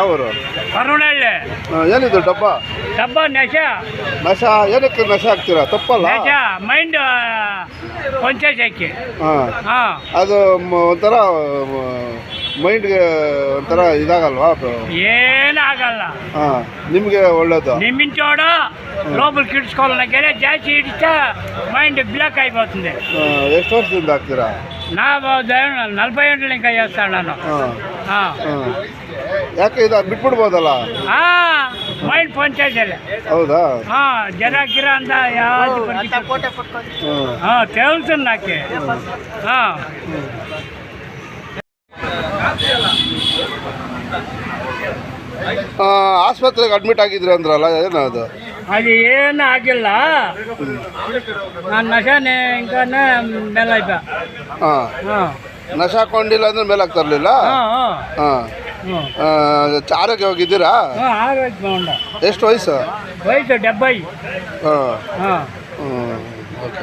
ಯಾವರು? ಕರುಣಳ್ಳಿ. ಏನಿದು ಡಬ್ಬ? ಡಬ್ಬ ನಶ. ನಶ ಏನಕ್ಕೆ ನಶ ಹಾಕ್ತೀರಾ? ತಪ್ಪಲ್ಲ. ನಶ ಮೈಂಡ್ ಕೊಂಚಕ್ಕೆ. ಹಾಂ ಅದು ಒಂಥರ ಮೈಂಡ್ಗೆ ಒಂಥರ ಇದಾಗಲ್ವಾ? ಏನಾಗಲ್ಲ. ಹಾಂ ನಿಮಗೆ ಒಳ್ಳೇದು. నిమ్మిన చోట లోపల కిడ్చుకోవాలన్నా జాస్తి ఇడిస్తే మైండ్ బ్లాక్ అయిపోతుంది. ಎಷ್ಟು ವರ್ಷದಿಂದ ಹಾಕ್ತೀರಾ? నా 40 ఏళ్ళు ఇంకా చేస్తాను ನಾನು. ಯಾಕೆ ಇದು ಬಿಟ್ಬಿಡ್ಬೋದಲ್ಲ? మైండ్ పంచేసేలే. ಹೌದಾ? జర గిర అంతా తెలుసు నాకే. ಆಸ್ಪತ್ರೆಗೆ ಅಡ್ಮಿಟ್ ಆಗಿದ್ರಿ ಅಂದ್ರಲ್ಲ, ಏನದು? అది ఏం ಆಗಿಲ್ಲ. ನಾನು ನಶಾನೆ ఇంకా ಮೇಲಾಯ್ತಾ. ನಶಾ ಹಾಕೊಂಡಿಲ್ಲ ಅಂದ್ರೆ ಮೇಲೆ ಆಗ್ತಿರ್ಲಿಲ್ಲ. ಆರೋಗ್ಯವಾಗಿದ್ದೀರಾ? ಆರೋಗ್ಯ. ಎಷ್ಟು ವಯಸ್ಸು? ವಯಸ್ಸು 70. ಓಕೆ.